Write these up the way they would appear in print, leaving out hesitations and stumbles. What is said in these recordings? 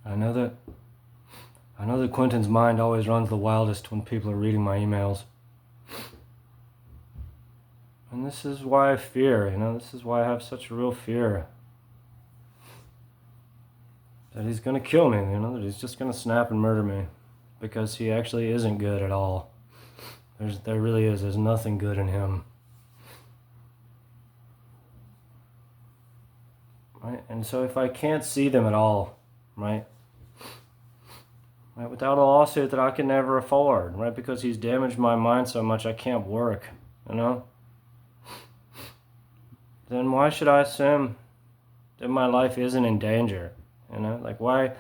I know that Quentin's mind always runs the wildest when people are reading my emails. And this is why I fear, this is why I have such a real fear. That he's gonna kill me, that he's just gonna snap and murder me. Because he actually isn't good at all. There really is, there's nothing good in him. Right? And so if I can't see them at all, right? Without a lawsuit that I can never afford, right? Because he's damaged my mind so much I can't work, Then why should I assume that my life isn't in danger? Like why?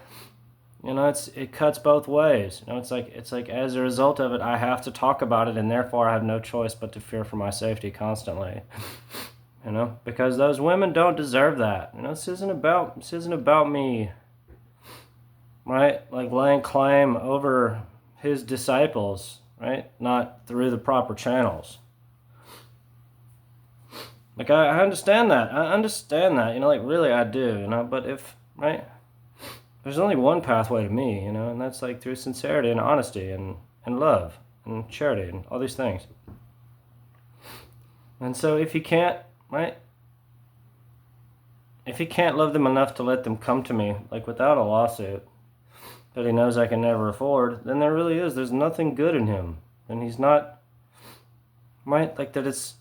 It cuts both ways. It's like as a result of it, I have to talk about it, and therefore I have no choice but to fear for my safety constantly. Because those women don't deserve that. This isn't about me, right? Like laying claim over his disciples, right? Not through the proper channels. Like I understand that. Like really I do, But if, right? There's only one pathway to me, and that's like through sincerity and honesty and love and charity and all these things. And so if he can't, right? If he can't love them enough to let them come to me, like without a lawsuit, that he knows I can never afford, then there's nothing good in him. And he's not, right? Like that it's,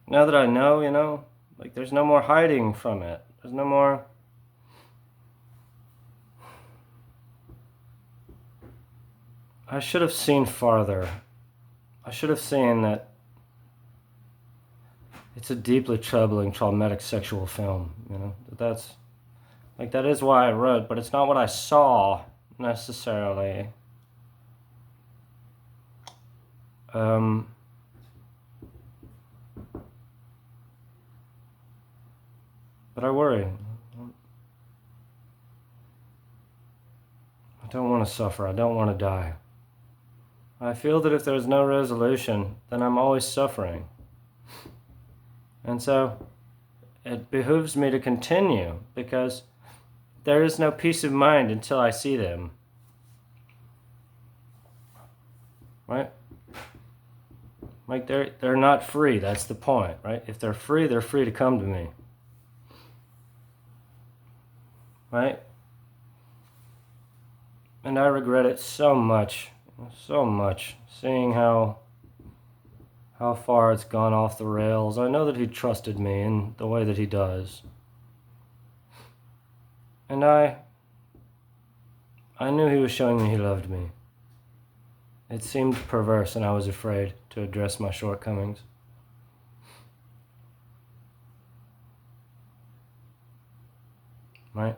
now that I know, like there's no more hiding from it. There's no more, I should have seen farther. I should have seen that it's a deeply troubling, traumatic sexual film, That's, like, that is why I wrote, but it's not what I saw, necessarily. But I worry. I don't want to suffer. I don't want to die. I feel that if there's no resolution, then I'm always suffering. And so it behooves me to continue, because there is no peace of mind until I see them. Right? Like they're not free, that's the point, right? If they're free to come to me. Right? And I regret it so much, seeing how far it's gone off the rails. I know that he trusted me in the way that he does. And I knew he was showing me he loved me. It seemed perverse, and I was afraid to address my shortcomings. Right?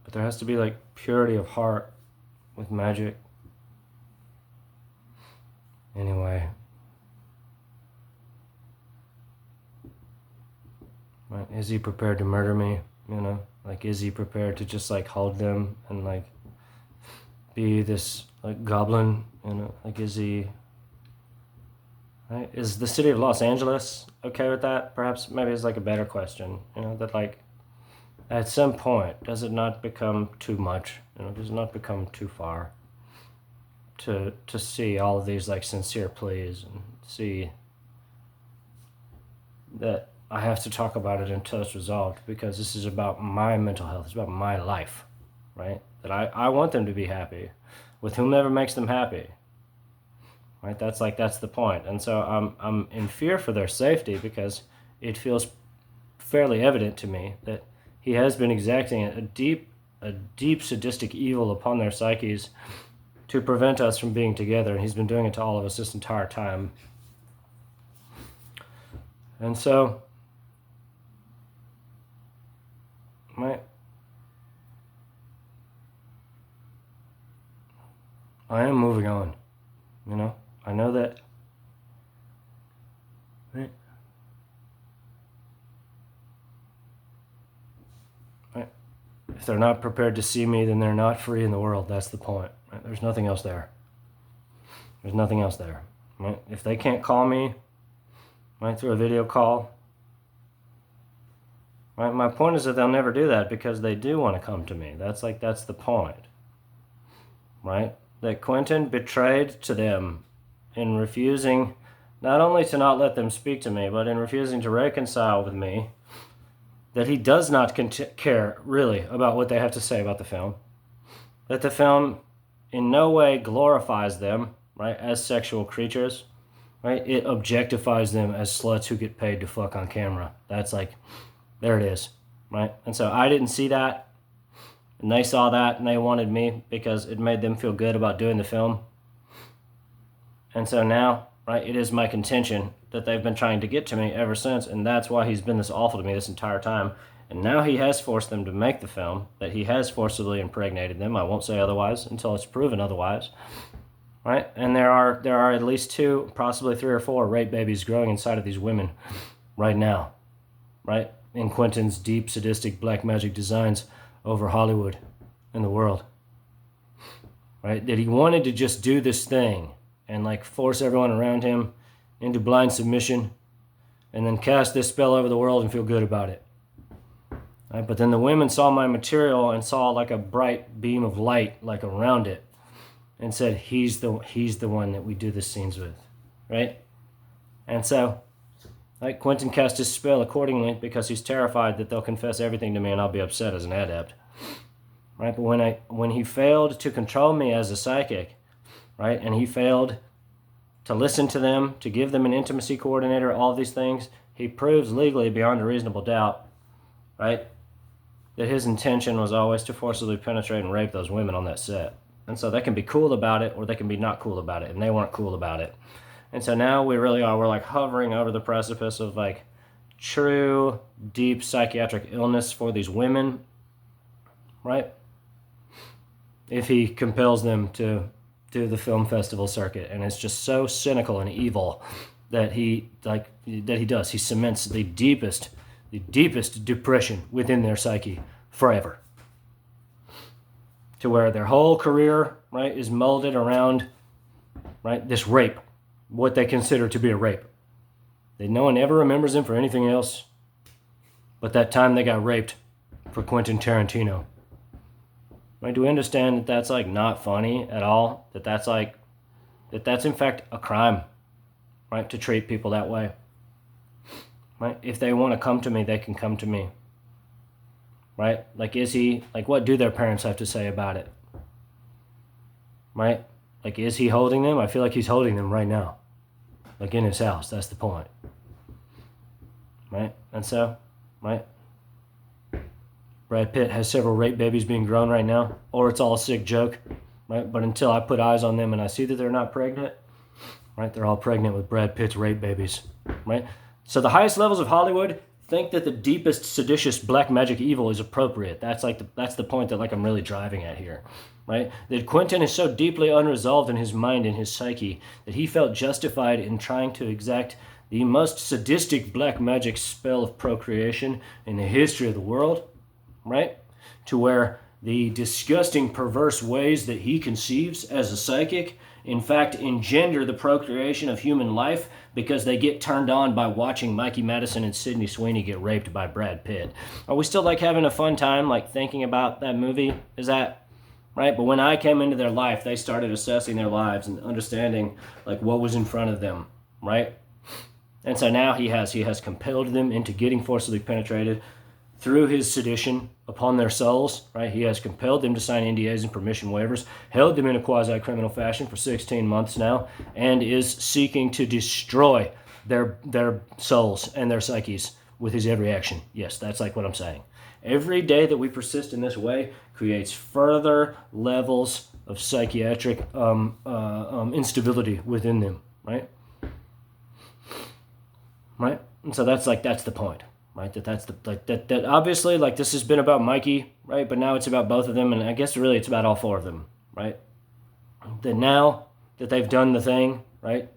But there has to be like purity of heart with magic. Anyway. Right? Is he prepared to murder me? Like is he prepared to just like hold them and like be this like goblin? Like is he? Right? Is the city of Los Angeles okay with that? Perhaps maybe it's like a better question. That like at some point does it not become too much? Does it not become too far? To see all of these like sincere pleas and see that I have to talk about it until it's resolved, because this is about my mental health. It's about my life, right? That I want them to be happy with whomever makes them happy, right? That's the point. And so I'm in fear for their safety, because it feels fairly evident to me that he has been exacting a deep sadistic evil upon their psyches to prevent us from being together, and he's been doing it to all of us this entire time. And so, I am moving on, I know that, right? If they're not prepared to see me, then they're not free in the world. That's the point, right? There's nothing else there. Right? If they can't call me, right, through a video call, My point is that they'll never do that because they do want to come to me. That's the point, right? That Quentin betrayed to them in refusing not only to not let them speak to me, but in refusing to reconcile with me, that he does not care really about what they have to say about the film, that the film in no way glorifies them, right, as sexual creatures, right? It objectifies them as sluts who get paid to fuck on camera. That's there it is, right? And so I didn't see that, and they saw that, and they wanted me because it made them feel good about doing the film. And so now, right, it is my contention that they've been trying to get to me ever since, and that's why he's been this awful to me this entire time. And now he has forced them to make the film, that he has forcibly impregnated them. I won't say otherwise until it's proven otherwise, right? And there are at least 2, possibly 3 or 4 rape babies growing inside of these women right now, right? In Quentin's deep, sadistic black magic designs over Hollywood and the world, right? That he wanted to just do this thing and force everyone around him into blind submission and then cast this spell over the world and feel good about it. Right? But then the women saw my material and saw a bright beam of light around it and said, he's the one that we do the scenes with, right? And so Quentin cast his spell accordingly because he's terrified that they'll confess everything to me and I'll be upset as an adept, right? But when he failed to control me as a psychic, right, and he failed to listen to them, to give them an intimacy coordinator, all these things, he proves legally beyond a reasonable doubt, right, that his intention was always to forcibly penetrate and rape those women on that set. And so they can be cool about it or they can be not cool about it, and they weren't cool about it. And so now we really are, we're hovering over the precipice of true, deep psychiatric illness for these women, right? If he compels them to do the film festival circuit, and it's just so cynical and evil that he does. He cements the deepest depression within their psyche forever, to where their whole career, right, is molded around, right, this rape, what they consider to be a rape. That no one ever remembers them for anything else but that time they got raped for Quentin Tarantino. Right? Do we understand that that's not funny at all? That's in fact a crime, right, to treat people that way. Right? If they want to come to me, they can come to me. Right? What do their parents have to say about it? Right? Is he holding them? I feel like he's holding them right now. In his house. That's the point. Right? And so, right? Brad Pitt has several rape babies being grown right now, or it's all a sick joke, right? But until I put eyes on them and I see that they're not pregnant, right? They're all pregnant with Brad Pitt's rape babies, right? So the highest levels of Hollywood think that the deepest seditious black magic evil is appropriate. That's the point that I'm really driving at here, right? That Quentin is so deeply unresolved in his mind and his psyche that he felt justified in trying to exact the most sadistic black magic spell of procreation in the history of the world, right? To where the disgusting, perverse ways that he conceives as a psychic, in fact, engender the procreation of human life because they get turned on by watching Mikey Madison and Sydney Sweeney get raped by Brad Pitt. Are we still having a fun time, thinking about that movie? Is that right? But when I came into their life, they started assessing their lives and understanding what was in front of them, right? And so now he has compelled them into getting forcibly penetrated through his sedition upon their souls, right? He has compelled them to sign NDAs and permission waivers, held them in a quasi-criminal fashion for 16 months now, and is seeking to destroy their souls and their psyches with his every action. Yes, that's what I'm saying. Every day that we persist in this way creates further levels of psychiatric instability within them, right? Right? And so that's the point. Right, that obviously this has been about Mikey, right? But now it's about both of them, and I guess really it's about all 4 of them, right? That now that they've done the thing, right?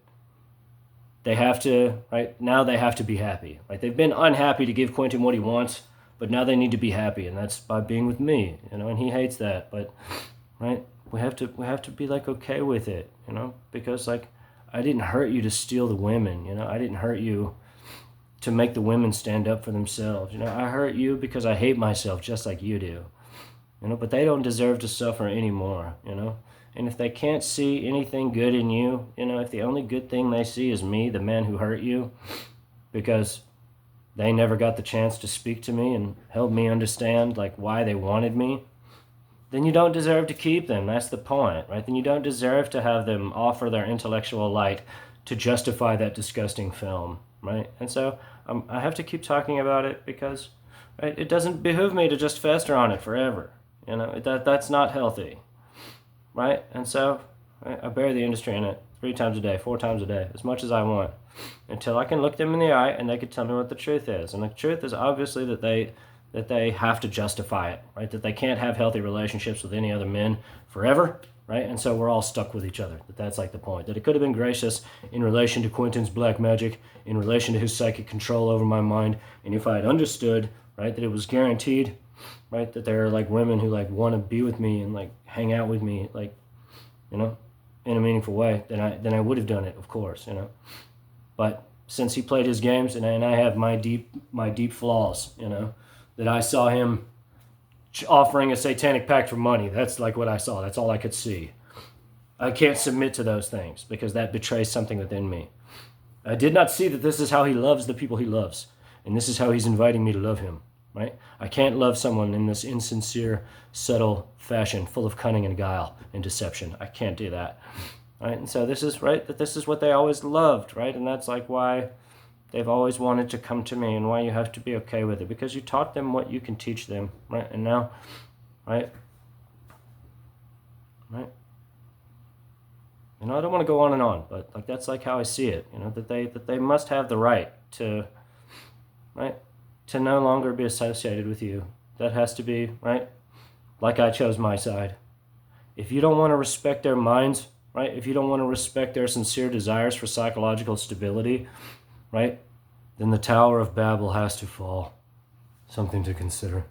They have to, right? Now they have to be happy, right? They've been unhappy to give Quentin what he wants, but now they need to be happy, and that's by being with me, and he hates that, but right? We have to be okay with it, because I didn't hurt you to steal the women, I didn't hurt you to make the women stand up for themselves. I hurt you because I hate myself just like you do. But they don't deserve to suffer anymore. And if they can't see anything good in you, if the only good thing they see is me, the man who hurt you, because they never got the chance to speak to me and help me understand like why they wanted me, then you don't deserve to keep them. That's the point, right? Then you don't deserve to have them offer their intellectual light to justify that disgusting film, right? And so I have to keep talking about it because, right, it doesn't behoove me to just fester on it forever. That's not healthy, right? And so right, I bury the industry in it 3 times a day, 4 times a day, as much as I want, until I can look them in the eye and they can tell me what the truth is. And the truth is obviously that they have to justify it, right? That they can't have healthy relationships with any other men forever, right? And so we're all stuck with each other. That's like the point. That it could have been gracious in relation to Quentin's black magic, in relation to his psychic control over my mind, and if I had understood, right, that it was guaranteed, right, that there are like women who like want to be with me and like hang out with me, like, in a meaningful way, then I would have done it, of course, But since he played his games, and I have my deep flaws, that I saw him offering a satanic pact for money. That's like what I saw. That's all I could see. I can't submit to those things because that betrays something within me. I did not see that this is how he loves the people he loves, and this is how he's inviting me to love him, right? I can't love someone in this insincere, subtle fashion, full of cunning and guile and deception. I can't do that, right? And so this is, right, that this is what they always loved, right? And that's like why they've always wanted to come to me, and why you have to be okay with it, because you taught them what you can teach them, right? And now, right? I don't want to go on and on, but like that's like how I see it, that they must have the right to, right, to no longer be associated with you. That has to be, right, like I chose my side. If you don't want to respect their minds, right, if you don't want to respect their sincere desires for psychological stability, right, then the Tower of Babel has to fall. Something to consider.